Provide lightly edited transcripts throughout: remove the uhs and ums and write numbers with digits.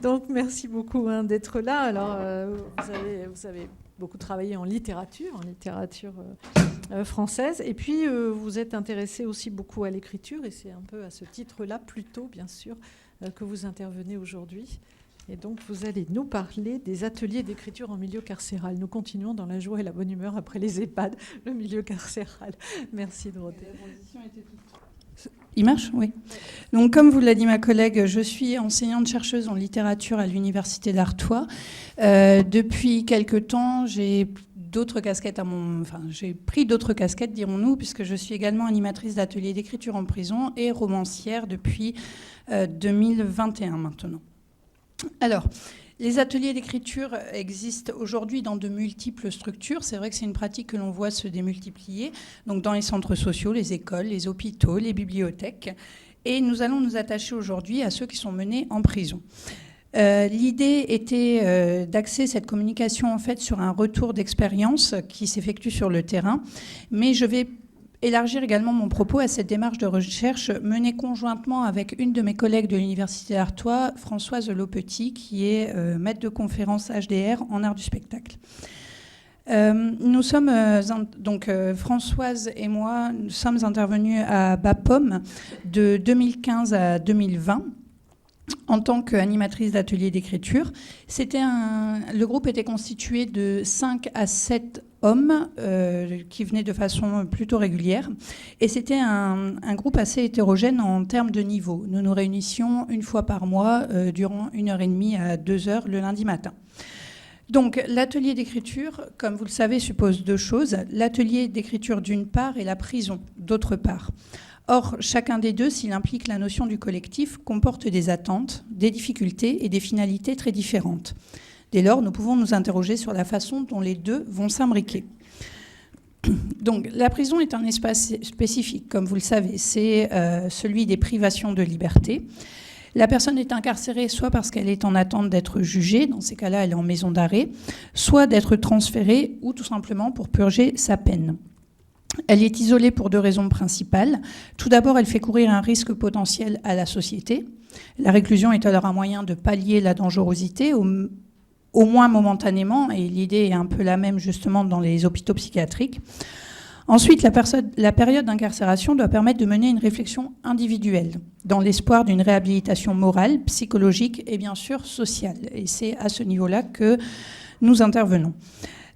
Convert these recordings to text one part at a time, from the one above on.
Donc, merci beaucoup d'être là. Alors, vous avez beaucoup travaillé en littérature française. Et puis, vous êtes intéressé aussi beaucoup à l'écriture. Et c'est un peu à ce titre-là, plutôt, bien sûr, que vous intervenez aujourd'hui. Et donc, vous allez nous parler des ateliers d'écriture en milieu carcéral. Nous continuons dans la joie et la bonne humeur après les EHPAD, le milieu carcéral. Merci, Dorothée. La transition était toute... Il marche ? Oui. Donc, comme vous l'a dit ma collègue, je suis enseignante-chercheuse en littérature à l'Université d'Artois. Depuis quelque temps, j'ai pris d'autres casquettes, dirons-nous, puisque je suis également animatrice d'ateliers d'écriture en prison et romancière depuis 2021 maintenant. Alors, les ateliers d'écriture existent aujourd'hui dans de multiples structures. C'est vrai que c'est une pratique que l'on voit se démultiplier, donc dans les centres sociaux, les écoles, les hôpitaux, les bibliothèques. Et nous allons nous attacher aujourd'hui à ceux qui sont menés en prison. L'idée était d'axer cette communication en fait sur un retour d'expérience qui s'effectue sur le terrain, mais je vais élargir également mon propos à cette démarche de recherche menée conjointement avec une de mes collègues de l'Université d'Artois, Françoise Lopetit, qui est maître de conférence HDR en art du spectacle. Nous sommes, Françoise et moi, nous sommes intervenus à BAPOM de 2015 à 2020 en tant qu'animatrice d'atelier d'écriture. Le groupe était constitué de 5 à 7 hommes qui venaient de façon plutôt régulière. Et c'était un groupe assez hétérogène en termes de niveau. Nous nous réunissions une fois par mois durant 1h30 à 2h le lundi matin. Donc, l'atelier d'écriture, comme vous le savez, suppose deux choses. L'atelier d'écriture d'une part et la prison d'autre part. Or, chacun des deux, s'il implique la notion du collectif, comporte des attentes, des difficultés et des finalités très différentes. Dès lors, nous pouvons nous interroger sur la façon dont les deux vont s'imbriquer. Donc, la prison est un espace spécifique, comme vous le savez. C'est celui des privations de liberté. La personne est incarcérée soit parce qu'elle est en attente d'être jugée, dans ces cas-là, elle est en maison d'arrêt, soit d'être transférée ou tout simplement pour purger sa peine. Elle est isolée pour deux raisons principales. Tout d'abord, elle fait courir un risque potentiel à la société. La réclusion est alors un moyen de pallier la dangerosité, au moins momentanément, et l'idée est un peu la même justement dans les hôpitaux psychiatriques. Ensuite, la période d'incarcération doit permettre de mener une réflexion individuelle, dans l'espoir d'une réhabilitation morale, psychologique et bien sûr sociale. Et c'est à ce niveau-là que nous intervenons.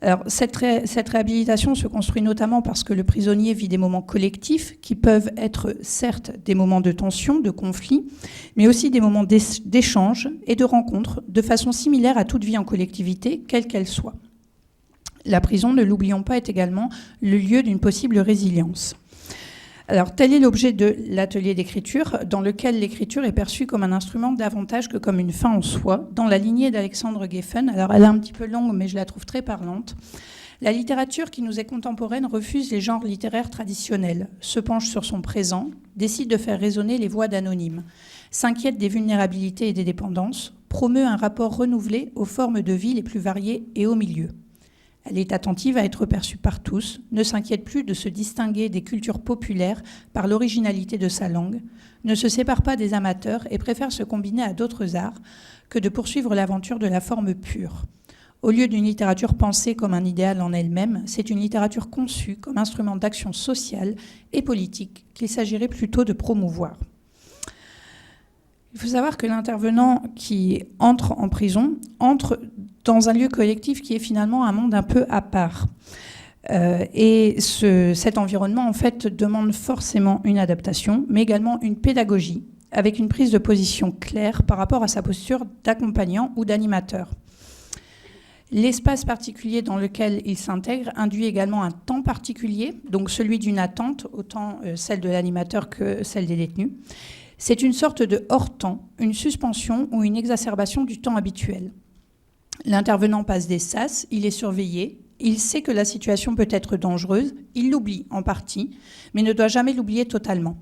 Alors, cette réhabilitation se construit notamment parce que le prisonnier vit des moments collectifs qui peuvent être certes des moments de tension, de conflit, mais aussi des moments d'échange et de rencontre de façon similaire à toute vie en collectivité, quelle qu'elle soit. La prison, ne l'oublions pas, est également le lieu d'une possible résilience. Alors, tel est l'objet de l'atelier d'écriture, dans lequel l'écriture est perçue comme un instrument davantage que comme une fin en soi, dans la lignée d'Alexandre Geffen. Alors, elle est un petit peu longue, mais je la trouve très parlante. La littérature qui nous est contemporaine refuse les genres littéraires traditionnels, se penche sur son présent, décide de faire résonner les voix d'anonymes, s'inquiète des vulnérabilités et des dépendances, promeut un rapport renouvelé aux formes de vie les plus variées et aux milieux. Elle est attentive à être perçue par tous, ne s'inquiète plus de se distinguer des cultures populaires par l'originalité de sa langue, ne se sépare pas des amateurs et préfère se combiner à d'autres arts que de poursuivre l'aventure de la forme pure. Au lieu d'une littérature pensée comme un idéal en elle-même, c'est une littérature conçue comme instrument d'action sociale et politique qu'il s'agirait plutôt de promouvoir. Il faut savoir que l'intervenant qui entre en prison entre dans un lieu collectif qui est finalement un monde un peu à part. Et cet environnement, en fait, demande forcément une adaptation, mais également une pédagogie, avec une prise de position claire par rapport à sa posture d'accompagnant ou d'animateur. L'espace particulier dans lequel il s'intègre induit également un temps particulier, donc celui d'une attente, autant celle de l'animateur que celle des détenus. C'est une sorte de hors-temps, une suspension ou une exacerbation du temps habituel. L'intervenant passe des sas, il est surveillé, il sait que la situation peut être dangereuse, il l'oublie en partie, mais ne doit jamais l'oublier totalement.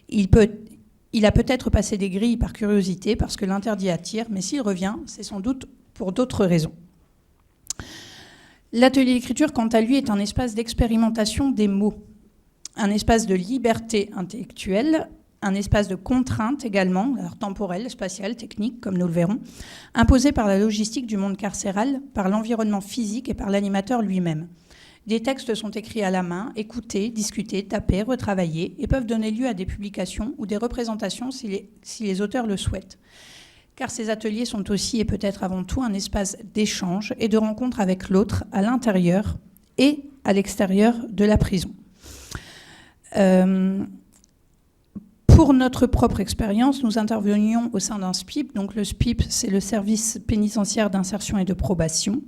Il a peut-être passé des grilles par curiosité, parce que l'interdit attire, mais s'il revient, c'est sans doute pour d'autres raisons. L'atelier d'écriture, quant à lui, est un espace d'expérimentation des mots, un espace de liberté intellectuelle, un espace de contrainte également, alors temporel, spatial, technique, comme nous le verrons, imposé par la logistique du monde carcéral, par l'environnement physique et par l'animateur lui-même. Des textes sont écrits à la main, écoutés, discutés, tapés, retravaillés, et peuvent donner lieu à des publications ou des représentations si les auteurs le souhaitent. Car ces ateliers sont aussi et peut-être avant tout un espace d'échange et de rencontre avec l'autre à l'intérieur et à l'extérieur de la prison. Pour notre propre expérience, nous intervenions au sein d'un SPIP. Donc le SPIP, c'est le service pénitentiaire d'insertion et de probation.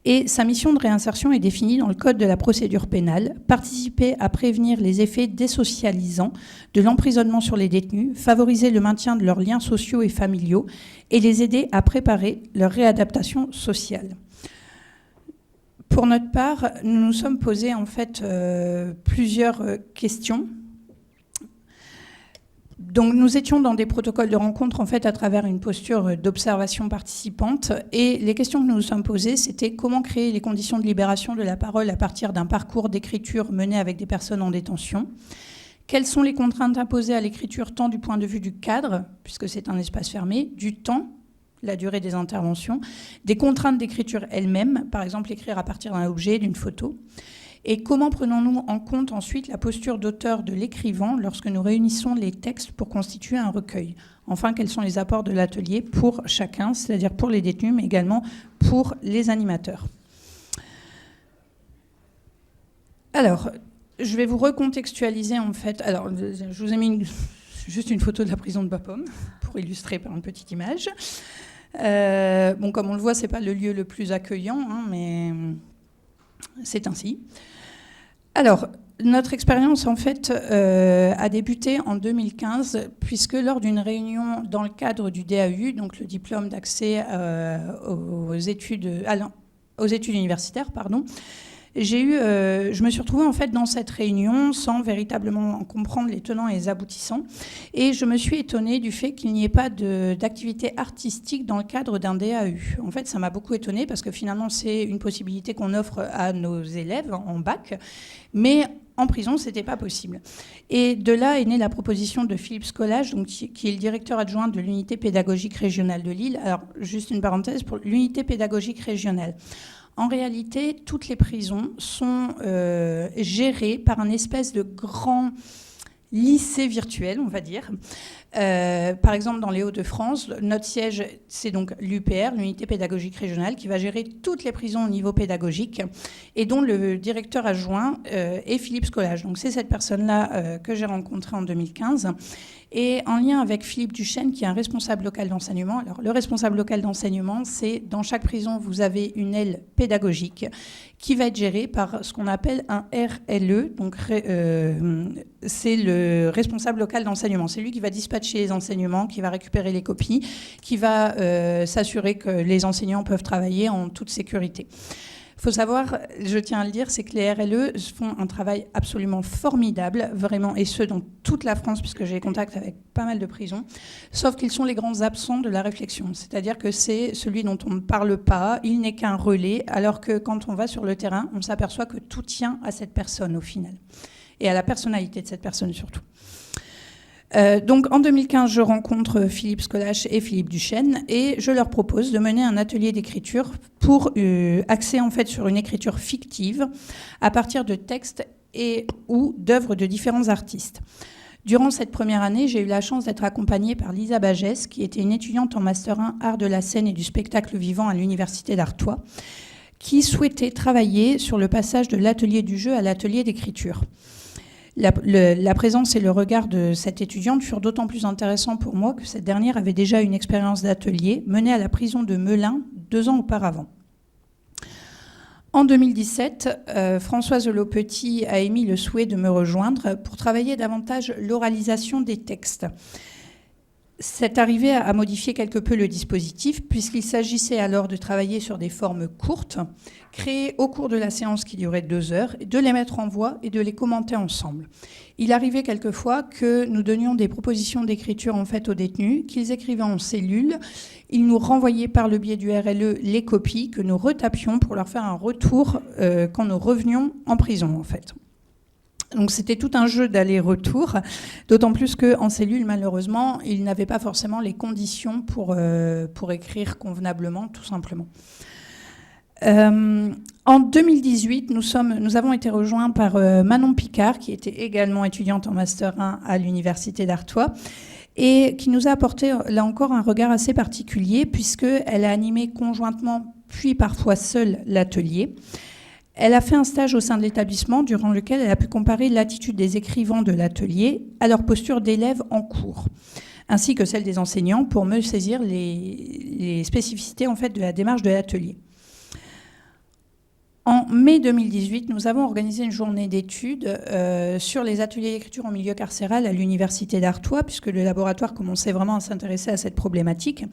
Et sa mission de réinsertion est définie dans le Code de la procédure pénale, participer à prévenir les effets désocialisants de l'emprisonnement sur les détenus, favoriser le maintien de leurs liens sociaux et familiaux et les aider à préparer leur réadaptation sociale. Pour notre part, nous nous sommes posés en fait plusieurs questions. Donc, nous étions dans des protocoles de rencontre en fait à travers une posture d'observation participante, et les questions que nous nous sommes posées, c'était comment créer les conditions de libération de la parole à partir d'un parcours d'écriture mené avec des personnes en détention. Quelles sont les contraintes imposées à l'écriture tant du point de vue du cadre, puisque c'est un espace fermé, du temps, la durée des interventions, des contraintes d'écriture elles-mêmes, par exemple écrire à partir d'un objet, d'une photo. Et comment prenons-nous en compte ensuite la posture d'auteur de l'écrivain lorsque nous réunissons les textes pour constituer un recueil? Enfin, quels sont les apports de l'atelier pour chacun, c'est-à-dire pour les détenus, mais également pour les animateurs? Alors, je vais vous recontextualiser en fait. Alors, je vous ai mis juste une photo de la prison de Bapaume pour illustrer par une petite image. Bon, comme on le voit, c'est pas le lieu le plus accueillant, hein, mais c'est ainsi. Alors, notre expérience, en fait, a débuté en 2015, puisque lors d'une réunion dans le cadre du DAU, donc le diplôme d'accès aux études universitaires, pardon, je me suis retrouvée en fait dans cette réunion sans véritablement comprendre les tenants et les aboutissants, et je me suis étonnée du fait qu'il n'y ait pas d'activité artistique dans le cadre d'un DAU. En fait, ça m'a beaucoup étonnée parce que finalement c'est une possibilité qu'on offre à nos élèves en bac, mais en prison, ce n'était pas possible. Et de là est née la proposition de Philippe Scolage, donc, qui est le directeur adjoint de l'unité pédagogique régionale de Lille. Alors, juste une parenthèse, pour l'unité pédagogique régionale. En réalité, toutes les prisons sont gérées par un espèce de grand lycée virtuel, on va dire. Par exemple, dans les Hauts-de-France, notre siège, c'est donc l'UPR, l'unité pédagogique régionale, qui va gérer toutes les prisons au niveau pédagogique et dont le directeur adjoint est Philippe Scolage. Donc c'est cette personne-là que j'ai rencontrée en 2015. Et en lien avec Philippe Duchesne, qui est un responsable local d'enseignement. Alors, le responsable local d'enseignement, c'est dans chaque prison, vous avez une aile pédagogique qui va être gérée par ce qu'on appelle un RLE. Donc, c'est le responsable local d'enseignement. C'est lui qui va dispatcher les enseignements, qui va récupérer les copies, qui va s'assurer que les enseignants peuvent travailler en toute sécurité. Il faut savoir, je tiens à le dire, c'est que les RLE font un travail absolument formidable, vraiment, et ce, dans toute la France, puisque j'ai contact avec pas mal de prisons, sauf qu'ils sont les grands absents de la réflexion. C'est-à-dire que c'est celui dont on ne parle pas, il n'est qu'un relais, alors que quand on va sur le terrain, on s'aperçoit que tout tient à cette personne, au final, et à la personnalité de cette personne, surtout. Donc en 2015, je rencontre Philippe Scolage et Philippe Duchesne et je leur propose de mener un atelier d'écriture pour axer en fait sur une écriture fictive à partir de textes et ou d'œuvres de différents artistes. Durant cette première année, j'ai eu la chance d'être accompagnée par Lisa Bagès, qui était une étudiante en Master 1 Art de la scène et du spectacle vivant à l'Université d'Artois, qui souhaitait travailler sur le passage de l'atelier du jeu à l'atelier d'écriture. La présence et le regard de cette étudiante furent d'autant plus intéressants pour moi que cette dernière avait déjà une expérience d'atelier menée à la prison de Melun 2 ans auparavant. En 2017, Françoise Lopetit a émis le souhait de me rejoindre pour travailler davantage l'oralisation des textes. Cette arrivée a modifié quelque peu le dispositif, puisqu'il s'agissait alors de travailler sur des formes courtes, créées au cours de la séance qui durait 2 heures, de les mettre en voix et de les commenter ensemble. Il arrivait quelquefois que nous donnions des propositions d'écriture en fait aux détenus, qu'ils écrivaient en cellule. Ils nous renvoyaient par le biais du RLE les copies que nous retapions pour leur faire un retour quand nous revenions en prison en fait. Donc c'était tout un jeu d'aller-retour, d'autant plus qu'en cellule, malheureusement, ils n'avaient pas forcément les conditions pour écrire convenablement, tout simplement. En 2018, nous avons été rejoints par Manon Picard, qui était également étudiante en Master 1 à l'Université d'Artois, et qui nous a apporté, là encore, un regard assez particulier, puisqu'elle a animé conjointement, puis parfois seule, l'atelier. Elle a fait un stage au sein de l'établissement durant lequel elle a pu comparer l'attitude des écrivains de l'atelier à leur posture d'élèves en cours, ainsi que celle des enseignants pour mieux saisir les spécificités en fait, de la démarche de l'atelier. En mai 2018, nous avons organisé une journée d'études sur les ateliers d'écriture en milieu carcéral à l'Université d'Artois, puisque le laboratoire commençait vraiment à s'intéresser à cette problématique.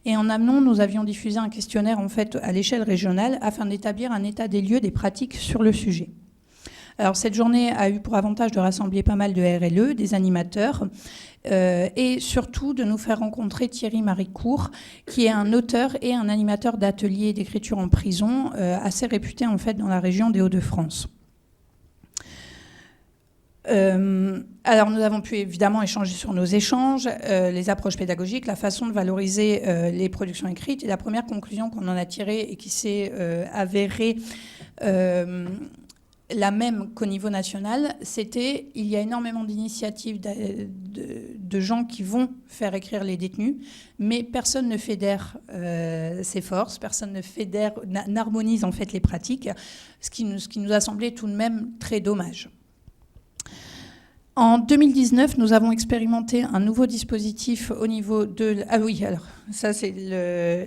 Et en amont, nous avions diffusé un questionnaire en fait, à l'échelle régionale afin d'établir un état des lieux des pratiques sur le sujet. Alors, cette journée a eu pour avantage de rassembler pas mal de RLE, des animateurs, et surtout de nous faire rencontrer Thierry Maricourt, qui est un auteur et un animateur d'ateliers d'écriture en prison, assez réputé en fait dans la région des Hauts-de-France. Alors nous avons pu évidemment échanger sur nos échanges, les approches pédagogiques, la façon de valoriser les productions écrites. Et la première conclusion qu'on en a tirée et qui s'est avérée la même qu'au niveau national, c'était il y a énormément d'initiatives de gens qui vont faire écrire les détenus, mais personne ne fédère ses forces, personne ne fédère, n'harmonise en fait les pratiques, ce qui nous a semblé tout de même très dommage. En 2019, nous avons expérimenté un nouveau dispositif au niveau de... Ah oui, alors ça c'est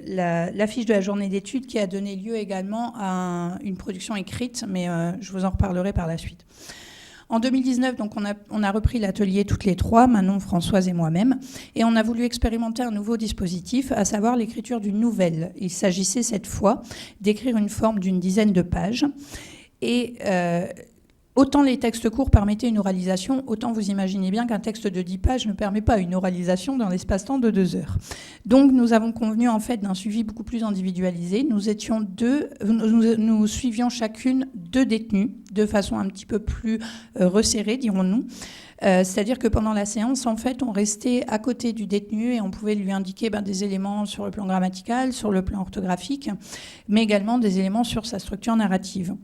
l'affiche de la journée d'études qui a donné lieu également à une production écrite, mais je vous en reparlerai par la suite. En 2019, donc, on a repris l'atelier toutes les trois, Manon, Françoise et moi-même, et on a voulu expérimenter un nouveau dispositif, à savoir l'écriture d'une nouvelle. Il s'agissait cette fois d'écrire une forme d'une dizaine de pages, et... autant les textes courts permettaient une oralisation, autant vous imaginez bien qu'un texte de 10 pages ne permet pas une oralisation dans l'espace-temps de 2 heures. Donc nous avons convenu en fait d'un suivi beaucoup plus individualisé. Nous suivions chacune 2 détenus de façon un petit peu plus resserrée, dirons-nous. C'est-à-dire que pendant la séance, en fait, on restait à côté du détenu et on pouvait lui indiquer des éléments sur le plan grammatical, sur le plan orthographique, mais également des éléments sur sa structure narrative.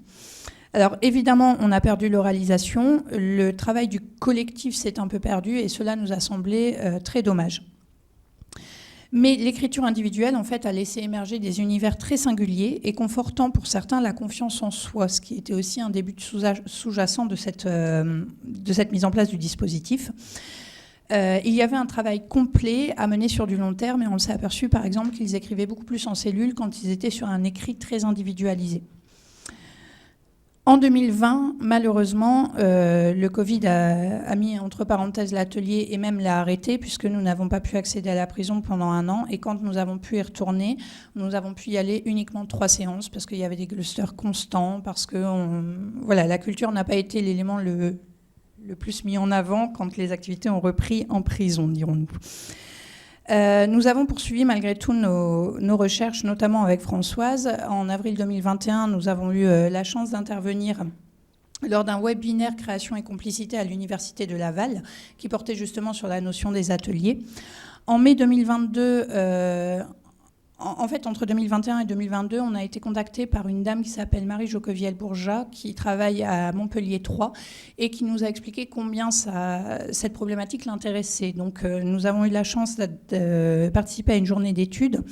Alors évidemment, on a perdu l'oralisation, le travail du collectif s'est un peu perdu et cela nous a semblé très dommage. Mais l'écriture individuelle, en fait, a laissé émerger des univers très singuliers et confortant pour certains la confiance en soi, ce qui était aussi un début sous-jacent de cette mise en place du dispositif. Il y avait un travail complet à mener sur du long terme et on s'est aperçu par exemple qu'ils écrivaient beaucoup plus en cellule quand ils étaient sur un écrit très individualisé. En 2020, malheureusement, le Covid a mis entre parenthèses l'atelier et même l'a arrêté puisque nous n'avons pas pu accéder à la prison pendant 1 an. Et quand nous avons pu y retourner, nous avons pu y aller uniquement 3 séances parce qu'il y avait des clusters constants, parce que la culture n'a pas été l'élément le plus mis en avant quand les activités ont repris en prison, dirons-nous. Nous avons poursuivi malgré tout nos recherches, notamment avec Françoise. En avril 2021, nous avons eu la chance d'intervenir lors d'un webinaire création et complicité à l'Université de Laval, qui portait justement sur la notion des ateliers. En mai 2022, en fait, entre 2021 et 2022, on a été contacté par une dame qui s'appelle Marie Jocoviel-Bourgeat, qui travaille à Montpellier 3 et qui nous a expliqué combien cette problématique l'intéressait. Donc, nous avons eu la chance de participer à une journée d'études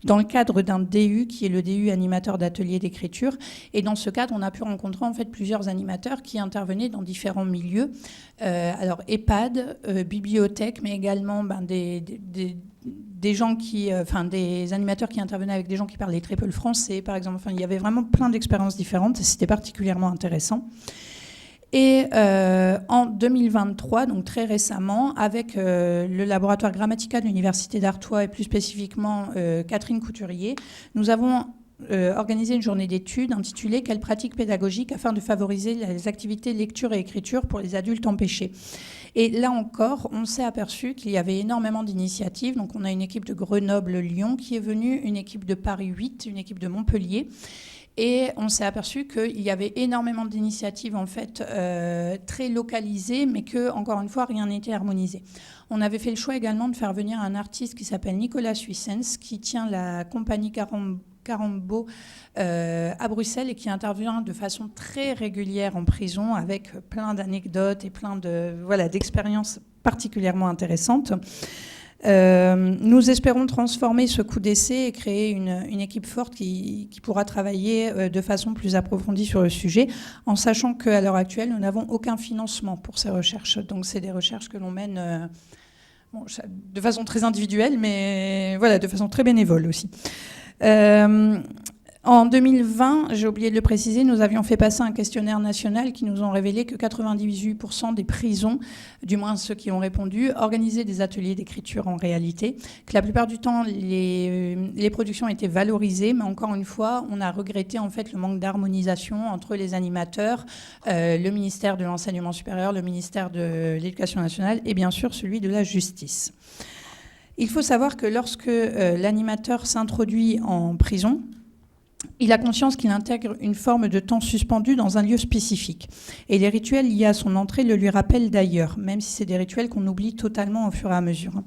dans le cadre d'un DU, qui est le DU animateur d'ateliers d'écriture. Et dans ce cadre, on a pu rencontrer en fait plusieurs animateurs qui intervenaient dans différents milieux. Alors, EHPAD, bibliothèque, mais également des gens des animateurs qui intervenaient avec des gens qui parlaient très peu le français, par exemple. Enfin, il y avait vraiment plein d'expériences différentes et c'était particulièrement intéressant. Et en 2023, donc très récemment, avec le laboratoire Grammatica de l'Université d'Artois et plus spécifiquement Catherine Couturier, nous avons organisé une journée d'études intitulée « Quelles pratiques pédagogiques afin de favoriser les activités lecture et écriture pour les adultes empêchés ». Et là encore, on s'est aperçu qu'il y avait énormément d'initiatives. Donc on a une équipe de Grenoble-Lyon qui est venue, une équipe de Paris 8, une équipe de Montpellier. Et on s'est aperçu qu'il y avait énormément d'initiatives en fait très localisées, mais que, encore une fois, rien n'était harmonisé. On avait fait le choix également de faire venir un artiste qui s'appelle Nicolas Suissens, qui tient la compagnie Carambeau à Bruxelles et qui intervient de façon très régulière en prison avec plein d'anecdotes et plein d'expériences particulièrement intéressantes. Nous espérons transformer ce coup d'essai et créer une équipe forte qui pourra travailler de façon plus approfondie sur le sujet, en sachant qu'à l'heure actuelle, nous n'avons aucun financement pour ces recherches. Donc c'est des recherches que l'on mène de façon très individuelle, mais de façon très bénévole aussi. En 2020, j'ai oublié de le préciser, nous avions fait passer un questionnaire national qui nous ont révélé que 98% des prisons, du moins ceux qui ont répondu, organisaient des ateliers d'écriture en réalité, que la plupart du temps, les productions étaient valorisées, mais encore une fois, on a regretté en fait le manque d'harmonisation entre les animateurs, le ministère de l'Enseignement supérieur, le ministère de l'Éducation nationale et bien sûr celui de la Justice. Il faut savoir que lorsque l'animateur s'introduit en prison, il a conscience qu'il intègre une forme de temps suspendu dans un lieu spécifique. Et les rituels liés à son entrée le lui rappellent d'ailleurs, même si c'est des rituels qu'on oublie totalement au fur et à mesure.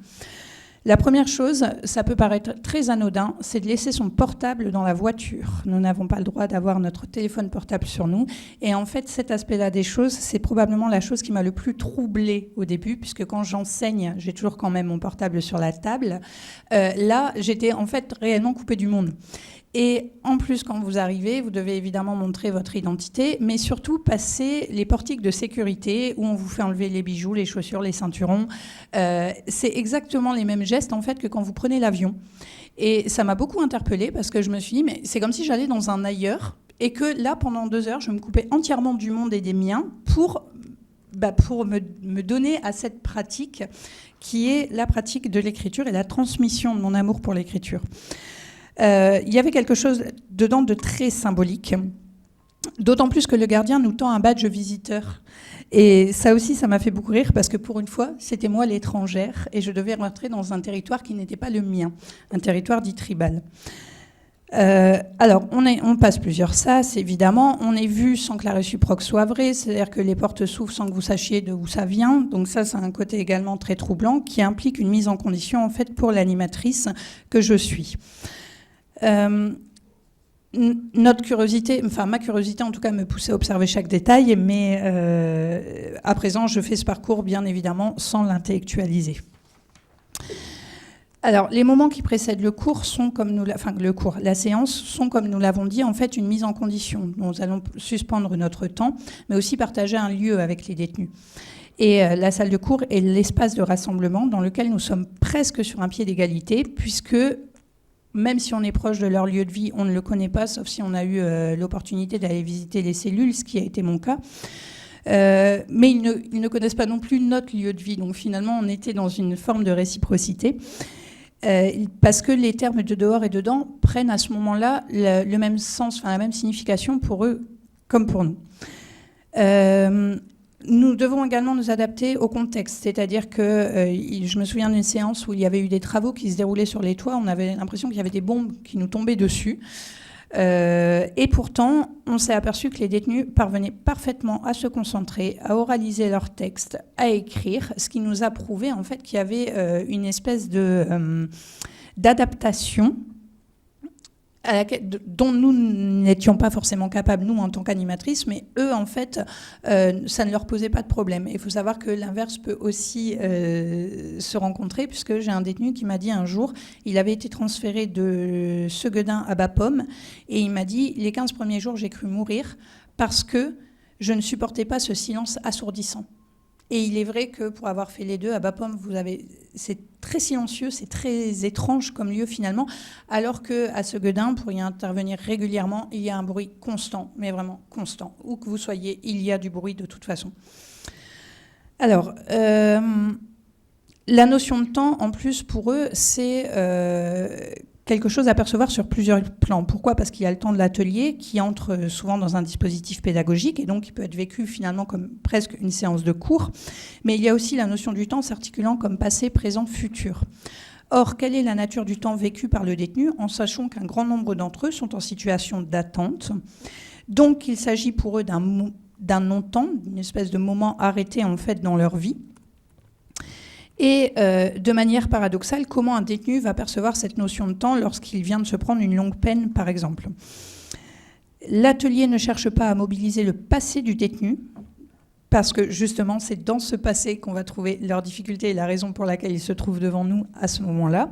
La première chose, ça peut paraître très anodin, c'est de laisser son portable dans la voiture. Nous n'avons pas le droit d'avoir notre téléphone portable sur nous. Et en fait, cet aspect-là des choses, c'est probablement la chose qui m'a le plus troublée au début, puisque quand j'enseigne, j'ai toujours quand même mon portable sur la table. Là, j'étais en fait réellement coupée du monde. Et en plus, quand vous arrivez, vous devez évidemment montrer votre identité, mais surtout passer les portiques de sécurité où on vous fait enlever les bijoux, les chaussures, les ceinturons. C'est exactement les mêmes gestes en fait que quand vous prenez l'avion. Et ça m'a beaucoup interpellée parce que je me suis dit, mais c'est comme si j'allais dans un ailleurs et que là, pendant 2 heures, je me coupais entièrement du monde et des miens pour me donner à cette pratique qui est la pratique de l'écriture et la transmission de mon amour pour l'écriture. Il y avait quelque chose dedans de très symbolique, d'autant plus que le gardien nous tend un badge visiteur. Et ça aussi, ça m'a fait beaucoup rire parce que pour une fois, c'était moi l'étrangère et je devais rentrer dans un territoire qui n'était pas le mien, un territoire dit tribal. Alors, on passe plusieurs sas, évidemment. On est vu sans que la réciproque soit vraie, c'est-à-dire que les portes s'ouvrent sans que vous sachiez d'où ça vient. Donc ça, c'est un côté également très troublant qui implique une mise en condition, en fait, pour l'animatrice que je suis. Notre curiosité, enfin ma curiosité en tout cas me poussait à observer chaque détail, mais à présent je fais ce parcours bien évidemment sans l'intellectualiser. Alors les moments qui précèdent le cours sont comme la séance sont comme nous l'avons dit en fait une mise en condition. Nous allons suspendre notre temps, mais aussi partager un lieu avec les détenus. Et la salle de cours est l'espace de rassemblement dans lequel nous sommes presque sur un pied d'égalité, puisque même si on est proche de leur lieu de vie, on ne le connaît pas, sauf si on a eu l'opportunité d'aller visiter les cellules, ce qui a été mon cas. Mais ils ne connaissent pas non plus notre lieu de vie. Donc finalement, on était dans une forme de réciprocité. Parce que les termes de dehors et dedans prennent à ce moment-là le même sens, enfin la même signification pour eux comme pour nous. Nous devons également nous adapter au contexte, c'est-à-dire que je me souviens d'une séance où il y avait eu des travaux qui se déroulaient sur les toits, on avait l'impression qu'il y avait des bombes qui nous tombaient dessus, et pourtant on s'est aperçu que les détenus parvenaient parfaitement à se concentrer, à oraliser leur texte, à écrire, ce qui nous a prouvé en fait qu'il y avait une espèce d'adaptation dont nous n'étions pas forcément capables, nous, en tant qu'animatrices, mais eux, en fait, ça ne leur posait pas de problème. Il faut savoir que l'inverse peut aussi se rencontrer, puisque j'ai un détenu qui m'a dit un jour, il avait été transféré de Seguedin à Bapaume, et il m'a dit, les 15 premiers jours, j'ai cru mourir, parce que je ne supportais pas ce silence assourdissant. Et il est vrai que pour avoir fait les deux, à Bapaume, c'est très silencieux, c'est très étrange comme lieu finalement, alors qu'à Seguedin, pour y intervenir régulièrement, il y a un bruit constant, mais vraiment constant. Où que vous soyez, il y a du bruit de toute façon. Alors, la notion de temps, en plus, pour eux, c'est quelque chose à percevoir sur plusieurs plans. Pourquoi ? Parce qu'il y a le temps de l'atelier qui entre souvent dans un dispositif pédagogique et donc qui peut être vécu finalement comme presque une séance de cours. Mais il y a aussi la notion du temps s'articulant comme passé, présent, futur. Or, quelle est la nature du temps vécu par le détenu, en sachant qu'un grand nombre d'entre eux sont en situation d'attente. Donc, il s'agit pour eux d'un non-temps, d'une espèce de moment arrêté en fait dans leur vie. Et de manière paradoxale, comment un détenu va percevoir cette notion de temps lorsqu'il vient de se prendre une longue peine, par exemple. L'atelier ne cherche pas à mobiliser le passé du détenu, parce que justement, c'est dans ce passé qu'on va trouver leurs difficultés et la raison pour laquelle ils se trouvent devant nous à ce moment-là.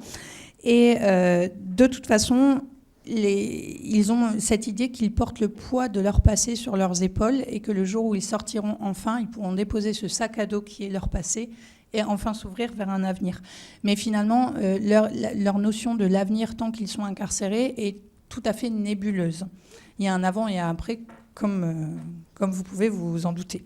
Et de toute façon, ils ont cette idée qu'ils portent le poids de leur passé sur leurs épaules et que le jour où ils sortiront enfin, ils pourront déposer ce sac à dos qui est leur passé et enfin s'ouvrir vers un avenir. Mais finalement, leur notion de l'avenir tant qu'ils sont incarcérés est tout à fait nébuleuse. Il y a un avant et un après, comme vous pouvez vous en douter.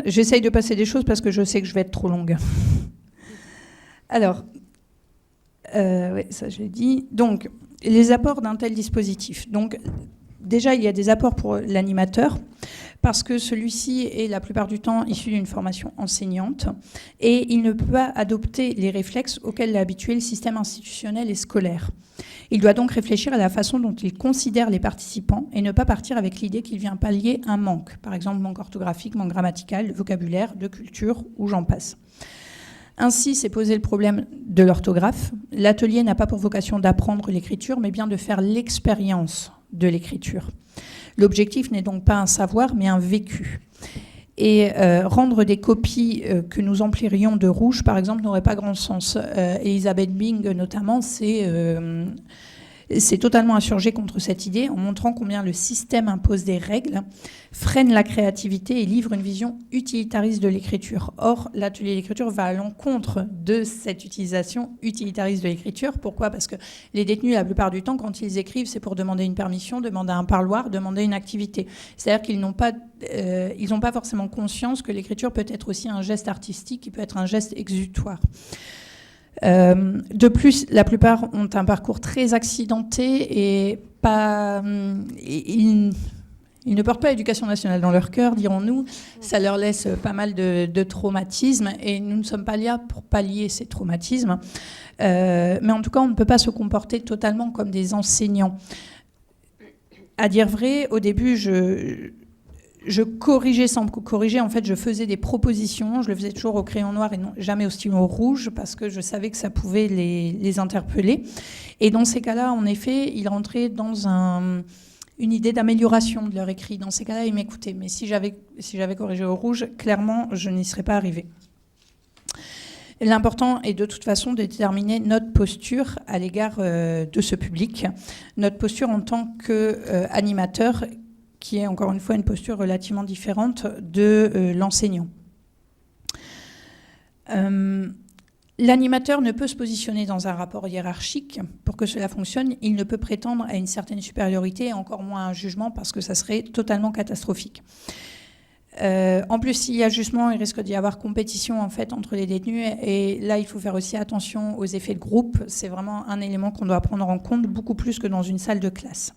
J'essaye de passer des choses parce que je sais que je vais être trop longue. Alors, oui, ça je l'ai dit. Donc, les apports d'un tel dispositif. Donc, déjà, il y a des apports pour l'animateur, parce que celui-ci est la plupart du temps issu d'une formation enseignante, et il ne peut pas adopter les réflexes auxquels l'a habitué le système institutionnel et scolaire. Il doit donc réfléchir à la façon dont il considère les participants et ne pas partir avec l'idée qu'il vient pallier un manque, par exemple manque orthographique, manque grammatical, de vocabulaire, de culture, ou j'en passe. Ainsi, s'est posé le problème de l'orthographe. L'atelier n'a pas pour vocation d'apprendre l'écriture, mais bien de faire l'expérience de l'écriture. L'objectif n'est donc pas un savoir, mais un vécu. Et rendre des copies que nous emplirions de rouge, par exemple, n'aurait pas grand sens. Elisabeth Bing, notamment, s'est totalement insurgée contre cette idée en montrant combien le système impose des règles, freine la créativité et livre une vision utilitariste de l'écriture. Or, l'atelier d'écriture va à l'encontre de cette utilisation utilitariste de l'écriture. Pourquoi ? Parce que les détenus, la plupart du temps, quand ils écrivent, c'est pour demander une permission, demander un parloir, demander une activité. C'est-à-dire qu'ils n'ont pas forcément conscience que l'écriture peut être aussi un geste artistique, qui peut être un geste exutoire. De plus, la plupart ont un parcours très accidenté et ils ne portent pas l'éducation nationale dans leur cœur, dirons-nous. Ça leur laisse pas mal de traumatismes et nous ne sommes pas là pour pallier ces traumatismes. Mais en tout cas, on ne peut pas se comporter totalement comme des enseignants. À dire vrai, au début, je corrigeais sans corriger. En fait, je faisais des propositions. Je le faisais toujours au crayon noir et non, jamais au stylo rouge parce que je savais que ça pouvait les interpeller. Et dans ces cas-là, en effet, ils rentraient dans une idée d'amélioration de leur écrit. Dans ces cas-là, ils m'écoutaient. Mais si j'avais corrigé au rouge, clairement, je n'y serais pas arrivée. L'important est de toute façon de déterminer notre posture à l'égard de ce public, notre posture en tant qu'animateur, qui est encore une fois une posture relativement différente de l'enseignant. L'animateur ne peut se positionner dans un rapport hiérarchique. Pour que cela fonctionne, il ne peut prétendre à une certaine supériorité et encore moins à un jugement parce que ça serait totalement catastrophique. En plus, s'il y a jugement, il risque d'y avoir compétition en fait, entre les détenus. Et là, il faut faire aussi attention aux effets de groupe. C'est vraiment un élément qu'on doit prendre en compte beaucoup plus que dans une salle de classe.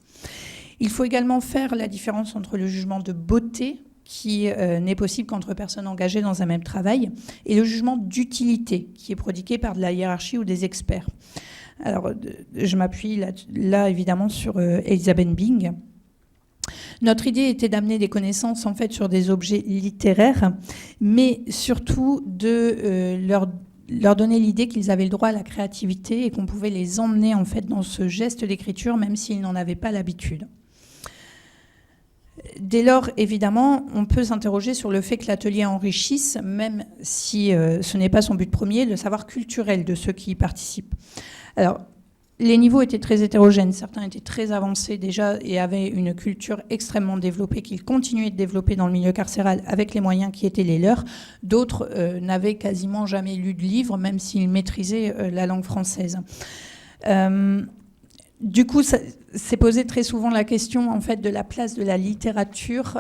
Il faut également faire la différence entre le jugement de beauté, qui n'est possible qu'entre personnes engagées dans un même travail, et le jugement d'utilité, qui est prodigué par de la hiérarchie ou des experts. Alors, je m'appuie là évidemment sur Elisabeth Bing. Notre idée était d'amener des connaissances en fait sur des objets littéraires, mais surtout de leur donner l'idée qu'ils avaient le droit à la créativité et qu'on pouvait les emmener en fait dans ce geste d'écriture, même s'ils n'en avaient pas l'habitude. Dès lors, évidemment, on peut s'interroger sur le fait que l'atelier enrichisse, même si ce n'est pas son but premier, le savoir culturel de ceux qui y participent. Alors, les niveaux étaient très hétérogènes. Certains étaient très avancés déjà et avaient une culture extrêmement développée qu'ils continuaient de développer dans le milieu carcéral avec les moyens qui étaient les leurs. D'autres n'avaient quasiment jamais lu de livre, même s'ils maîtrisaient la langue française. Du coup, ça s'est posé très souvent la question en fait, de la place de la littérature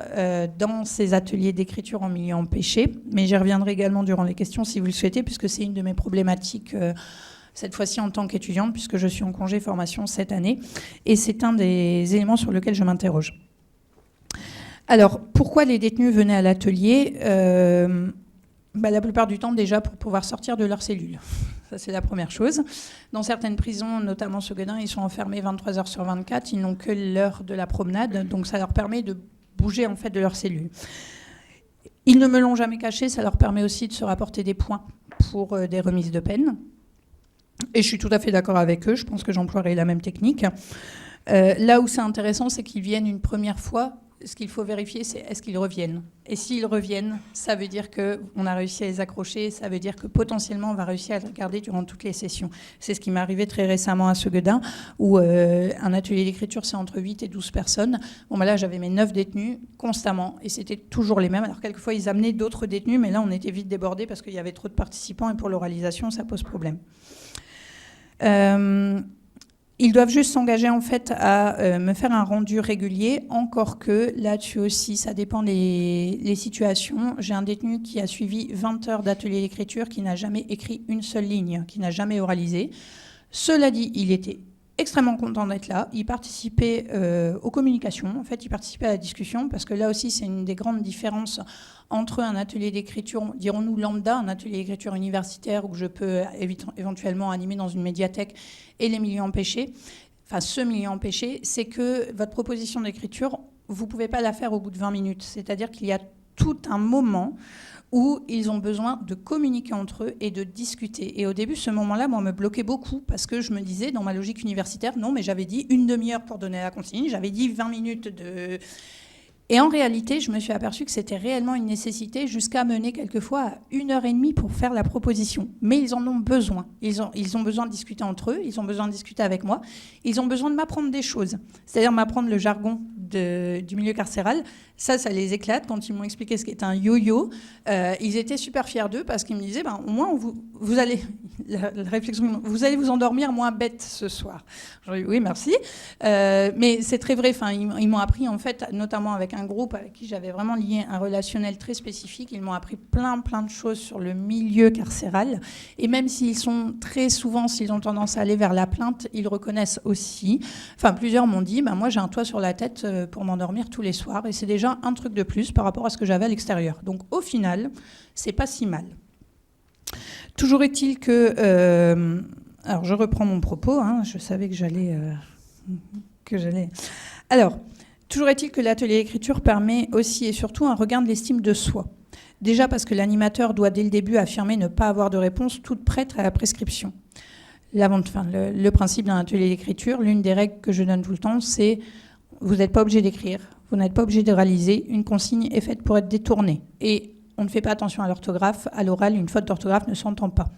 dans ces ateliers d'écriture en milieu empêché. Mais j'y reviendrai également durant les questions si vous le souhaitez, puisque c'est une de mes problématiques, cette fois-ci en tant qu'étudiante, puisque je suis en congé formation cette année. Et c'est un des éléments sur lesquels je m'interroge. Alors, pourquoi les détenus venaient à l'atelier ? La plupart du temps, déjà, pour pouvoir sortir de leur cellule. Ça, c'est la première chose. Dans certaines prisons, notamment Sequedin, ils sont enfermés 23 heures sur 24. Ils n'ont que l'heure de la promenade. Donc, ça leur permet de bouger, en fait, de leur cellule. Ils ne me l'ont jamais caché. Ça leur permet aussi de se rapporter des points pour des remises de peine. Et je suis tout à fait d'accord avec eux. Je pense que j'emploierai la même technique. Là où c'est intéressant, c'est qu'ils viennent une première fois. Ce qu'il faut vérifier, c'est est-ce qu'ils reviennent. Et s'ils reviennent, ça veut dire qu'on a réussi à les accrocher, ça veut dire que potentiellement on va réussir à les garder durant toutes les sessions. C'est ce qui m'est arrivé très récemment à Sequedin, où un atelier d'écriture, c'est entre 8 et 12 personnes. Là, j'avais mes 9 détenus constamment, et c'était toujours les mêmes. Alors, quelquefois, ils amenaient d'autres détenus, mais là, on était vite débordés parce qu'il y avait trop de participants, et pour l'oralisation, ça pose problème. Ils doivent juste s'engager en fait à me faire un rendu régulier, encore que là-dessus aussi, ça dépend des situations. J'ai un détenu qui a suivi 20 heures d'atelier d'écriture, qui n'a jamais écrit une seule ligne, qui n'a jamais oralisé. Cela dit, il était extrêmement content d'être là. Il participait aux communications, en fait, il participait à la discussion, parce que là aussi, c'est une des grandes différences entre un atelier d'écriture, dirons-nous lambda, un atelier d'écriture universitaire où je peux éventuellement animer dans une médiathèque, et les milieux empêchés, enfin ce milieu empêché, c'est que votre proposition d'écriture, vous ne pouvez pas la faire au bout de 20 minutes. C'est-à-dire qu'il y a tout un moment où ils ont besoin de communiquer entre eux et de discuter. Et au début, ce moment-là, moi, me bloquait beaucoup parce que je me disais, dans ma logique universitaire, non, mais j'avais dit une demi-heure pour donner la consigne, j'avais dit 20 minutes de... Et en réalité, je me suis aperçue que c'était réellement une nécessité jusqu'à mener quelquefois à 1h30 pour faire la proposition. Mais ils en ont besoin. Ils ont besoin de discuter entre eux, ils ont besoin de discuter avec moi, ils ont besoin de m'apprendre des choses. C'est-à-dire m'apprendre le jargon du milieu carcéral. Ça les éclate. Quand ils m'ont expliqué ce qu'était un yo-yo, ils étaient super fiers d'eux parce qu'ils me disaient, au moins, vous allez... La réflexion, vous allez vous endormir moins bête ce soir. J'ai dit, oui, merci. Mais c'est très vrai. Enfin, ils m'ont appris, en fait, notamment avec un groupe avec qui j'avais vraiment lié un relationnel très spécifique. Ils m'ont appris plein de choses sur le milieu carcéral. Et même s'ils sont très souvent, s'ils ont tendance à aller vers la plainte, ils reconnaissent aussi. Enfin, plusieurs m'ont dit, moi, j'ai un toit sur la tête pour m'endormir tous les soirs. Et c'est déjà un truc de plus par rapport à ce que j'avais à l'extérieur. Donc, au final, c'est pas si mal. Toujours est-il que... alors, je reprends mon propos. Je savais que j'allais... Alors, toujours est-il que l'atelier d'écriture permet aussi et surtout un regain de l'estime de soi. Déjà parce que l'animateur doit dès le début affirmer ne pas avoir de réponse toute prête à la prescription. Le principe d'un atelier d'écriture, l'une des règles que je donne tout le temps, c'est vous n'êtes pas obligé d'écrire, vous n'êtes pas obligé de réaliser. Une consigne est faite pour être détournée. Et on ne fait pas attention à l'orthographe. À l'oral, une faute d'orthographe ne s'entend pas.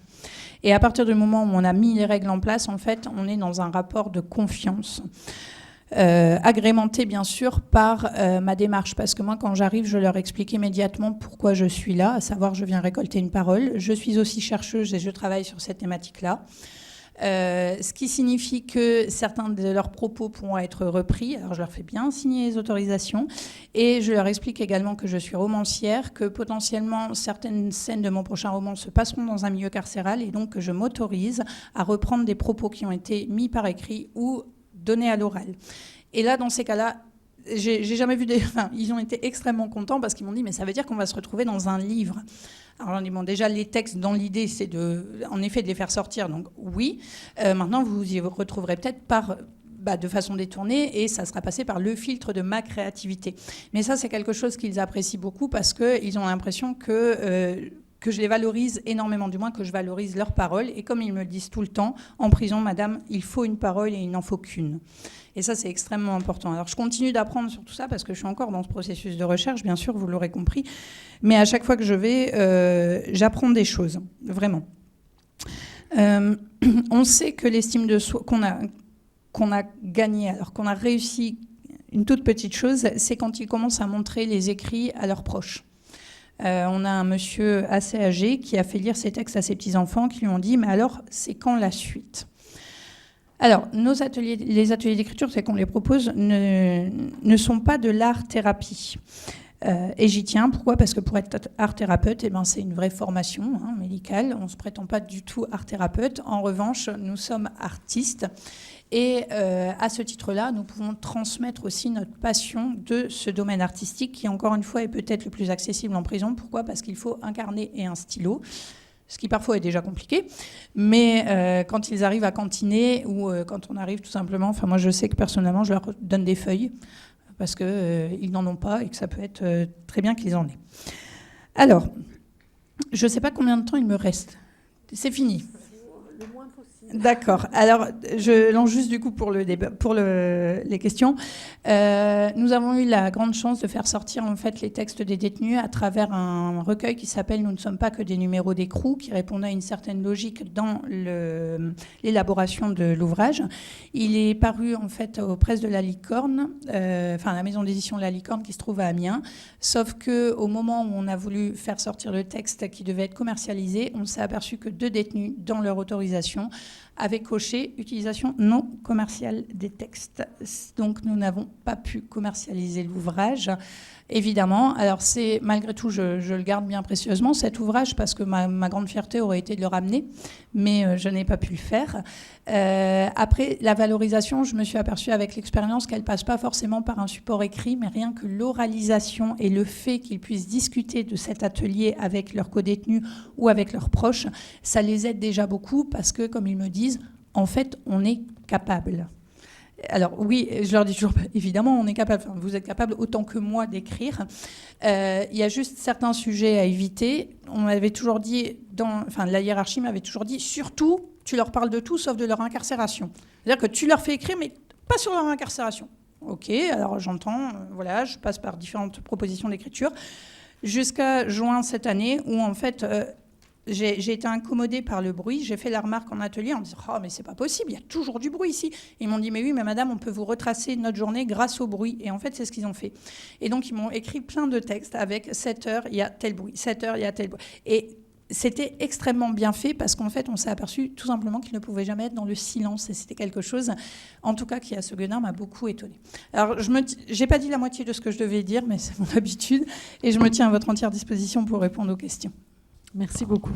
Et à partir du moment où on a mis les règles en place, en fait, on est dans un rapport de confiance. Agrémenté, bien sûr, par ma démarche. Parce que moi, quand j'arrive, je leur explique immédiatement pourquoi je suis là, à savoir, je viens récolter une parole. Je suis aussi chercheuse et je travaille sur cette thématique-là. Ce qui signifie que certains de leurs propos pourront être repris. Alors je leur fais bien signer les autorisations et je leur explique également que je suis romancière, que potentiellement certaines scènes de mon prochain roman se passeront dans un milieu carcéral et donc que je m'autorise à reprendre des propos qui ont été mis par écrit ou donnés à l'oral. Et là, dans ces cas-là, j'ai jamais vu ils ont été extrêmement contents parce qu'ils m'ont dit mais ça veut dire qu'on va se retrouver dans un livre. Alors on dit déjà les textes dans l'idée c'est en effet de les faire sortir, donc oui. Maintenant vous y retrouverez peut-être de façon détournée et ça sera passé par le filtre de ma créativité. Mais ça c'est quelque chose qu'ils apprécient beaucoup parce qu'ils ont l'impression que je les valorise énormément, du moins que je valorise leurs paroles. Et comme ils me le disent tout le temps, en prison, madame, il faut une parole et il n'en faut qu'une. Et ça, c'est extrêmement important. Alors, je continue d'apprendre sur tout ça parce que je suis encore dans ce processus de recherche, bien sûr, vous l'aurez compris. Mais à chaque fois que je vais, j'apprends des choses, vraiment. On sait que l'estime de soi qu'on a gagné, alors qu'on a réussi une toute petite chose, c'est quand ils commencent à montrer les écrits à leurs proches. On a un monsieur assez âgé qui a fait lire ses textes à ses petits-enfants qui lui ont dit « Mais alors, c'est quand la suite ?» Alors, les ateliers d'écriture, c'est qu'on les propose, ne sont pas de l'art-thérapie. Et j'y tiens. Pourquoi ? Parce que pour être art thérapeute, c'est une vraie formation médicale. On ne se prétend pas du tout art thérapeute. En revanche, nous sommes artistes. Et à ce titre-là, nous pouvons transmettre aussi notre passion de ce domaine artistique qui, encore une fois, est peut-être le plus accessible en prison. Pourquoi ? Parce qu'il faut un carnet et un stylo, ce qui parfois est déjà compliqué. Mais quand ils arrivent à cantiner ou quand on arrive tout simplement... Enfin, moi, je sais que personnellement, je leur donne des feuilles parce qu'ils n'en ont pas et que ça peut être très bien qu'ils en aient. Alors, je ne sais pas combien de temps il me reste. C'est fini. Le moins possible. D'accord. Alors, je lance juste du coup pour le débat, pour les questions. Nous avons eu la grande chance de faire sortir en fait les textes des détenus à travers un recueil qui s'appelle « Nous ne sommes pas que des numéros d'écrou » qui répondait à une certaine logique dans l'élaboration de l'ouvrage. Il est paru en fait aux presses de la Licorne, enfin la maison d'édition de la Licorne qui se trouve à Amiens. Sauf que au moment où on a voulu faire sortir le texte qui devait être commercialisé, on s'est aperçu que 2 détenus, dans leur autorisation, avaient coché « utilisation non commerciale des textes ». Donc nous n'avons pas pu commercialiser l'ouvrage, évidemment. Alors c'est, malgré tout, je le garde bien précieusement, cet ouvrage, parce que ma grande fierté aurait été de le ramener, mais je n'ai pas pu le faire. Après, la valorisation, je me suis aperçue avec l'expérience qu'elle ne passe pas forcément par un support écrit, mais rien que l'oralisation et le fait qu'ils puissent discuter de cet atelier avec leurs codétenus ou avec leurs proches, ça les aide déjà beaucoup parce que, comme ils me disent, en fait, on est capable. Alors oui, je leur dis toujours, évidemment, on est capable, enfin, vous êtes capable autant que moi d'écrire. Il y a juste certains sujets à éviter. On m'avait toujours dit, la hiérarchie m'avait toujours dit, surtout, tu leur parles de tout sauf de leur incarcération. C'est-à-dire que tu leur fais écrire, mais pas sur leur incarcération. Ok, alors j'entends, voilà, je passe par différentes propositions d'écriture, jusqu'à juin cette année, où en fait... J'ai été incommodée par le bruit. J'ai fait la remarque en atelier en me disant « Oh, mais c'est pas possible, il y a toujours du bruit ici ». Ils m'ont dit « Mais oui, mais madame, on peut vous retracer notre journée grâce au bruit ». Et en fait, c'est ce qu'ils ont fait. Et donc, ils m'ont écrit plein de textes avec 7 heures, il y a tel bruit, 7 heures, il y a tel bruit. Et c'était extrêmement bien fait parce qu'en fait, on s'est aperçu tout simplement qu'ils ne pouvaient jamais être dans le silence. Et c'était quelque chose, en tout cas, qui, à ce Guenin, m'a beaucoup étonnée. Alors, je n'ai pas dit la moitié de ce que je devais dire, mais c'est mon habitude. Et je me tiens à votre entière disposition pour répondre aux questions. Merci beaucoup.